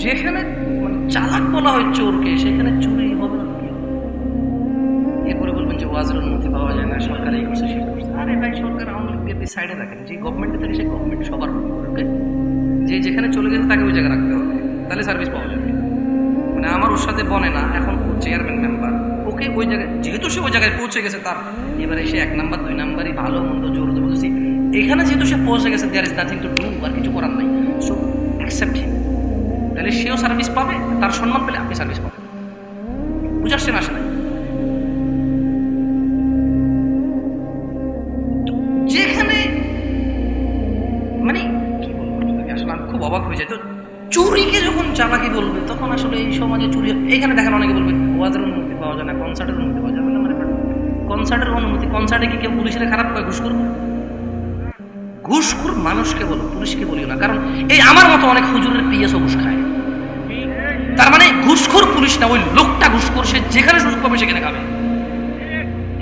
যেখানে মানে চালাক বলা হয় চোরকে, সেখানে চুরি হবে না। এরপরে বলবেন যে ওয়াজের অনুমতি পাওয়া যায় না, সরকার এই করছে সেটা করছে। আরে ভাই, সরকার আওয়ামী লীগকে সাইডে রাখেন, যে গভর্নমেন্টে থাকে সেই গভর্নমেন্ট সবার করবে, যে যেখানে চলে গেছে তাকে ওই জায়গায় রাখতে হবে, তাহলে সার্ভিস পাওয়া যাবে। মানে আমার ওর সাথে বনে না, এখন ও চেয়ারম্যান মেম্বার, ওকে ওই জায়গায় যেহেতু সে ওই জায়গায় পৌঁছে গেছে, তার এবারে সে 1 নাম্বার 2 নাম্বারই ভালো মন্দ জোর জবরদস্তি এখানে যেহেতু সে পৌঁছে গেছে, there is nothing to do, আর কিছু করার নাই, সো অ্যাকসেপ্ট হিম। তাহলে সেও সার্ভিস পাবে, তার সম্মান পেলে আপনি সার্ভিস পাবেন। বুঝাচ্ছেন আসলে? যেখানে মানে কি বলবো আসলে, আমি খুব অবাক হয়ে যাই। তো চুরিকে যখন চালাকি বলবে, তখন আসলে এই সমাজে চুরি, এখানে দেখেন অনেকে বলবে ওয়াজের অনুমতি পাওয়া যায় না, কনসার্টের অনুমতি পাওয়া যাবে না। মানে কনসার্টের অনুমতি, কনসার্টে কি কেউ পুলিশের খারাপ করে? ঘুষখোর ঘুষখোর মানুষকে বলো, পুলিশকে বলিও না। কারণ এই আমার মতো অনেক হুজুরের পিএসও ঘুষ খায়। তার মানে ঘুষখোর পুলিশ না, ওই লোকটা ঘুষখোর, সে যেখানে সুযোগ পাবে সেখানে খাবে।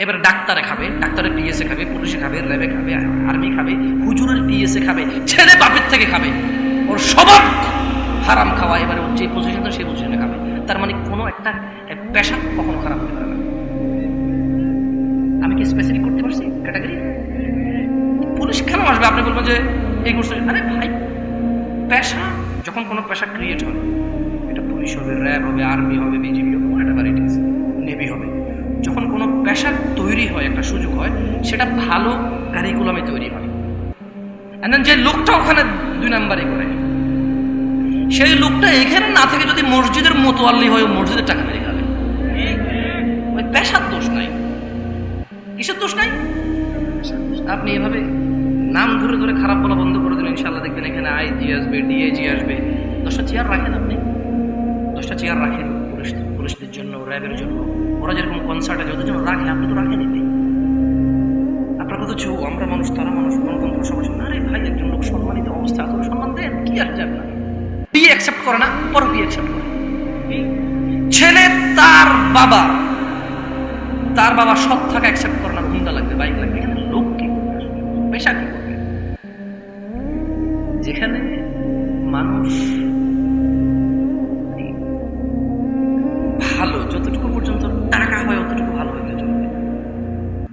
এবার ডাক্তারে খাবে, ডাক্তারের পিএসএ খাবে, পুলিশে খাবে, র্যাবে খাবে, আর্মি খাবে, হুজুরের পিএসএ খাবে, ছেলে বাপের থেকে খাবে। ওর স্বভাব হারাম খাওয়া, এবারে ওর যে পজিশন সেই পজিশনে খাবে। তার মানে কোনো একটা পেশা কখনো খারাপ হতে পারে না। আমি কি স্পেসিফিক করতে পারছি ক্যাটাগরি? পুলিশ কেন আসবে? আপনি বলবেন যে এই করছে। আরে ভাই, পেশা যখন কোনো পেশা ক্রিয়েট হবে, এটা পুলিশ হবে, র্যাব হবে, আর্মি হবে, বিজিবি হবে, হোয়াটএভার ইট ইজ, নেভি হবে, যখন কোনো পেশা তৈরি হয়, একটা সুযোগ হয়, সেটা ভালো কারিকুলামে তৈরি হয়। এন্ড দেন যে লোকটা ওখানে 2 নাম্বারই করে, সেই লোকটা এখানে না থেকে যদি মসজিদের মোতোয়াল্লি হয়, মসজিদের টাকা মেরে খাবে। ওই পেশার দোষ নাই। কিসের দোষ নাই? আপনি এভাবে নাম ধরে ধরে খারাপ বলা বন্ধ করে দিলেন, ইনশাল্লাহ দেখবেন এখানে আইজি আসবে, ডিএজি আসবে। 10টা চেয়ার রাখেন আপনি, 10টা চেয়ার রাখেন পুলিশদের জন্য, র্যাবের জন্য। ওরা যেরকম কনসার্টে যত জন্য রাখে, আপনি তো রাখেন এতে। আপনার কথা চৌ, আমরা মানুষ, তারা মানুষ, গণতন্ত্র সবাই। আরে ভাই, একজন লোক সম্মানিত অবস্থা, এত সম্মান দেন, কি আসছে আপনার? বিয়ে অ্যাকসেপ্ট করে না, পর বিয়ে অ্যাকসেপ্ট করে। ছেলে তার বাবা সৎ থাকা অ্যাকসেপ্ট করে না, হুন্ডা লাগবে, বাইক লাগবে। এখানে লোক কি করবে, পেশা কি করবে? যেখানে মানুষ ভালো, যতটুকু পর্যন্ত টাকা হয় অতটুকু ভালো হয়ে গেলে চলবে,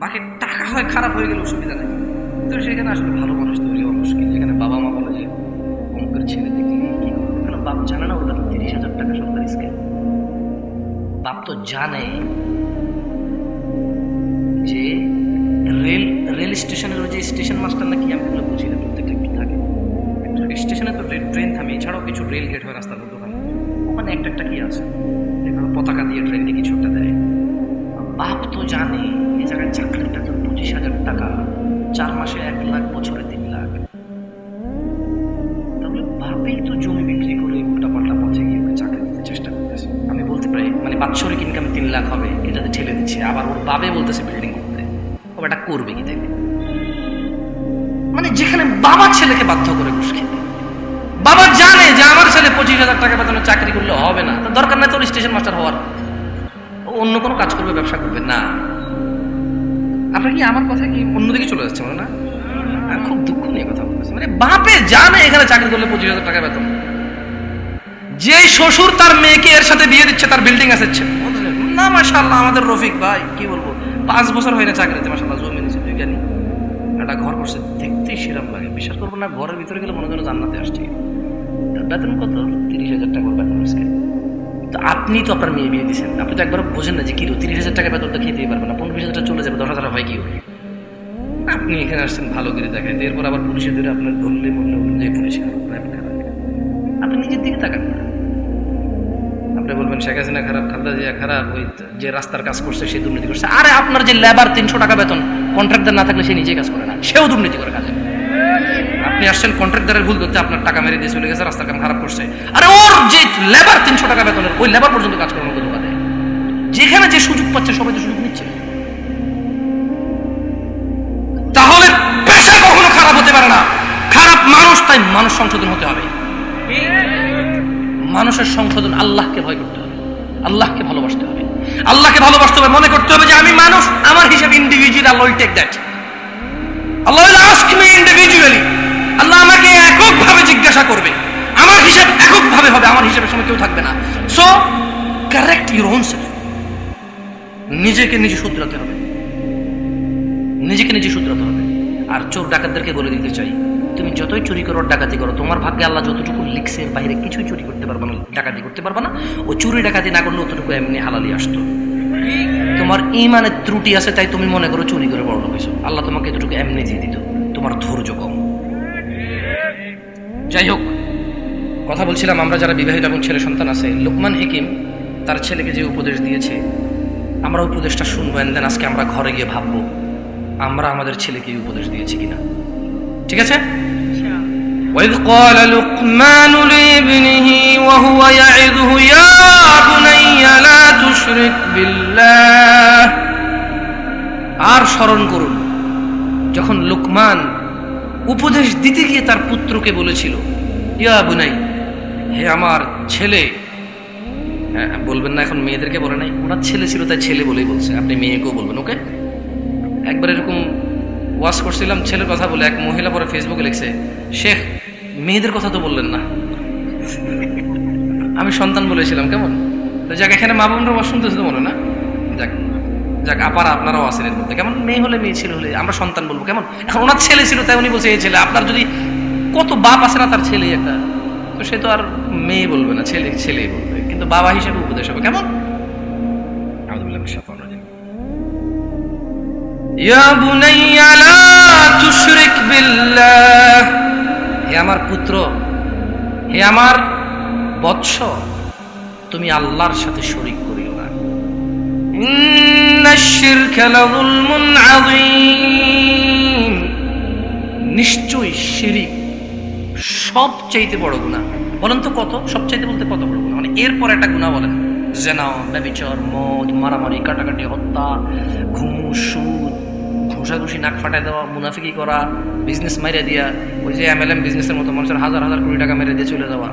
বাকি টাকা হয় খারাপ হয়ে গেলে অসুবিধা নেই। তো সেখানে আসলে ভালো মানুষ তৈরি হওয়া মুশকিল। যেখানে বাবা মা বলে যে অমুকের ছেলে দেখলে কি করবে, কেন বাপ জানে না ওটা 30,000 টাকা সরকারি স্কেল। বাপ তো জানে যে রেল স্টেশনের ওই যে স্টেশন মাস্টার নাকি, আমি এগুলো বুঝি না, প্রত্যেকটা একটু থাকে স্টেশনে তো ট্রেন থামে, এছাড়াও কিছু রেল গেট হয় রাস্তার মধ্যে, ওখানে একটা কি আছে, এখানে পতাকা দিয়ে ট্রেনকে কিছু একটা দেয়। বাপ তো জানে এই জায়গায় চাকরিটা তো 25,000 টাকা, 4 মাসে 1 লাখ, বছরে 3 লাখ। তাহলে বাপেই তো জমি বিক্রি করে উল্টা পাল্টা পথে গিয়ে ওকে চাকরি দিতে চেষ্টা করতেছে। আমি বলতে পারি মানে বাৎসরিক ইনকাম 3 লাখ হবে, এটাতে ঠেলে দিচ্ছে। আবার ওর বাবে বলতেছে বিল্ডিং করতে, ও এটা করবে কি থেকে? মানে যেখানে বাবা ছেলেকে বাধ্য করে ঘুষ খেতে, বাবা জানে যে আমার ছেলে 25,000 টাকা বেতনে চাকরি করলে হবে না, তো দরকার নাই তোর স্টেশন মাস্টার হওয়ার, অন্য কোনো কাজ করবে, ব্যবসা করবে না। আপনার কি আমার কথা কি অন্যদিকে চলে যাচ্ছে? মানে না, খুব দুঃখ নিয়ে কথা বলতেছে। মানে বাপে জানে এখানে চাকরি করলে 25,000 টাকা বেতন, যে শ্বশুর তার মেয়েকে এর সাথে বিয়ে দিচ্ছে, তার বিল্ডিং আছে না, মাশাআল্লাহ আমাদের রফিক ভাই কি বলবো, 5 বছর হয় না চাকরিতে, মাশাআল্লাহ জমি নিচ্ছে, বিজ্ঞানী একটা ঘর করছে, দেখতেই সেরাম লাগে। বিশ্বাস করবো না, ঘরের ভিতরে গেলে মনে করেন জান্নাতে আসছে। বেতন কত? 30,000 টাকা বেতন। তো আপনি তো আপনার মেয়ে বিয়ে দিচ্ছেন, আপনি তো একবার বোঝেন না যে কি 30,000 টাকা বেতনটা খেতেই পারবেন না, 15,000 টাকা চলে যাবে, 10,000 হয় কি? আপনি এখানে আসছেন ভালো করে দেখায়, এরপর আবার পুলিশে ধরে আপনার ধরলে মরলে যে পুলিশ খারাপ, আপনি নিজের দিকে তাকান না। আপনি বলবেন শেখ হাসিনা খারাপ, খালেদা জিয়া খারাপ, ওই যে রাস্তার কাজ করছে সে দুর্নীতি করছে। আরে আপনার যে লেবার 300 টাকা বেতন, কন্ট্রাক্টর না থাকলে সে নিজেই কাজ করে না, সেও দুর্নীতি করে কাজে। আপনি আসছেন কন্ট্রাক্টরের ভুল ধরতে, আপনার টাকা মেরে দিয়ে চলে গেছে, রাস্তার কাম খারাপ করছে। আরে ওর যে লেবার 300 টাকা বেতনের, ওই লেবার পর্যন্ত কাজ করার মতো ধোকা দেয়। যেখানে যে সুযোগ পাচ্ছে সবাই তো সুযোগ নিচ্ছে। তাহলে পেশা কখনো খারাপ হতে পারে না, খারাপ মানুষ। তাই মানুষ সংশোধন হতে হবে। মানুষের সংশোধন, আল্লাহকে ভয় করতে হবে, আল্লাহকে ভালোবাসতে হবে, আল্লাহকে ভালোবাসতে হবে, মনে করতে হবে যে আমি মানুষ, আমার হিসাব individual, Allah will take that, Allah will ask me individually, Allah আমাকে এককভাবে জিজ্ঞাসা করবে, আমার হিসাব এককভাবে হবে, আমার হিসাব হিসেবে সময় কেউ থাকবে না। So correct your own self. নিজেকে নিজে শুধরাতে হবে, নিজেকে নিজে শুধরাতে হবে। আর চোর ডাকাতদেরকে বলে দিতে চাই, তুমি যতই চুরি করো, ডাকাতি করো, তোমার ভাগ্যে আল্লাহ যতটুকু লিখছে এর বাইরে কিছুই চুরি করতে পারবে না, ডাকাতি করতে পারবে না। ও চুরি ডাকাতি না করলে অতটুকু এমনি হালালি আসতো। তোমার ইমানের ত্রুটি আছে তাই তুমি মনে করো চুরি করে বড় লোক হয়েছো, আল্লাহ তোমাকে এতটুকু এমনি দিয়ে দিত, তোমার ধৈর্য কম। যাই হোক, কথা বলছিলাম আমরা যারা বিবাহিত এবং ছেলে সন্তান আছে, লোকমান হাকিম তার ছেলেকে যে উপদেশ দিয়েছে, আমরা উপদেশটা শুনবো, এন্ড দেন আজকে আমরা ঘরে গিয়ে ভাববো আমরা আমাদের ছেলেকে উপদেশ দিয়েছি কিনা। ঠিক আছে? وَإِذْ قَالَ لُقْمَانُ لِابْنِهِ وَهُوَ يَعِظُهُ يَا بُنَيَّ لَا تُشْرِكْ بِاللَّهِ। আর স্মরণ করুন যখন লুকমান উপদেশ দিতে গিয়ে তার পুত্রকে বলেছিল, ইয়া বুনাই, হে আমার ছেলে। হ্যাঁ, বলবেন না এখন মেয়েদেরকে বলে নাই, ওনার ছেলে ছিল তাই ছেলে বলেই বলছে, আপনি মেয়েকেও বলবেন। ওকে, একবার এরকম ওয়াজ করছিলাম ছেলের কথা বলে, এক মহিলা পরে ফেসবুকে লিখছে, শেখ মেয়েদের কথা তো বললেন না। আমি সন্তান বলেছিলাম, কেমন তো যাক, এখানে মা বোনরা ওয়াজ শুনতেছে তো মনে না, যাক যাক আপারা আপনারাও আছেন এর মধ্যে, কেমন মেয়ে হলে মেয়ে ছেলে হলে আমরা সন্তান বলবো, কেমন। এখন ওনার ছেলে ছিল তাই উনি বলছে এই ছেলে। আপনার যদি কত বাপ আছে না তার ছেলে একটা, তো সে তো আর মেয়ে বলবে না, ছেলে ছেলেই বলবে, কিন্তু বাবা হিসেবে উপদেশ হবে, কেমন। ইয়া বুনাইয়া লা তুশরিক বিল্লাহ, হে আমার পুত্র, হে আমার বৎস, তুমি আল্লাহর সাথে শরীক করিও না। ইন্নাশ শিরকা লাযুলমুন আযীম, নিশ্চয়ই শিরিক সবচাইতে বড় গুনাহ। বলেন তো কত? সবচাইতে বলতে কত বড় গুনাহ, মানে এরপর একটা গুনাহ বলেন। জিনা, ব্যভিচার, মদ, মারামারি, কাটাকাটি, হত্যা, ঘুষ, সুদ, ঘুষাঘুষি, নাক ফাটাই দেওয়া, মুনাফিকি করা, বিজনেস মাইরে দিয়া, ওই যে MLM বিজনেসের মতো মানুষের হাজার হাজার কোটি টাকা মেরে দিয়ে চলে যাওয়া।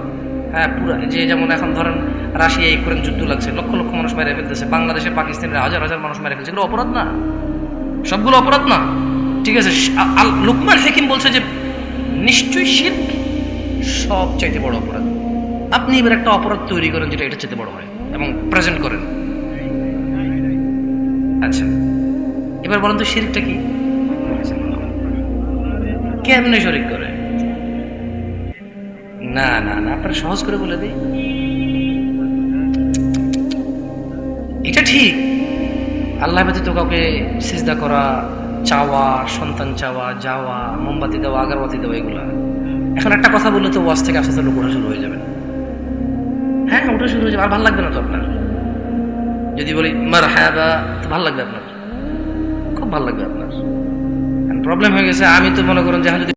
হ্যাঁ, পুরো যে যেমন এখন ধরেন রাশিয়া ইউক্রেন যুদ্ধ লাগছে, লক্ষ লক্ষ মানুষ মেরে ফেলতেছে, বাংলাদেশে পাকিস্তানের হাজার হাজার মানুষ মেরে ফেলছে, এগুলো অপরাধ না? সবগুলো অপরাধ না? ঠিক আছে, লুকমান হাকিম বলছে যে নিশ্চয়ই শিরক সবচাইতে বড় অপরাধ। আপনি এবার একটা অপরাধ তৈরি করেন যেটা এটা চাইতে বড় হয় এবং প্রেজেন্ট করেন। আচ্ছা, এবার বলেন তো শিরকটা কি? কেমনে শরীক করে? না না না, আপনারা সহজ করে বলে দিই। এটা ঠিক, আল্লাহ ব্যতীত কাউকে সিজদা করা, চাওয়া, সন্তান চাওয়া, যাওয়া, মোমবাতি দেওয়া, আগরবাতি দেওয়া, এগুলা। এখন একটা কথা বললে তো ওয়াজ থেকে আস্তে আস্তে লোক ওঠা শুরু হয়ে যাবে। হ্যাঁ, ওঠা শুরু হয়ে যাবে, আর ভালো লাগবে না তো আপনার। যদি বলি মারহাবা, তো ভালো লাগবে আপনার, খুব ভালো লাগবে আপনার। প্রবলেম হয়ে গেছে, আমি তো মনে করেন যে যদি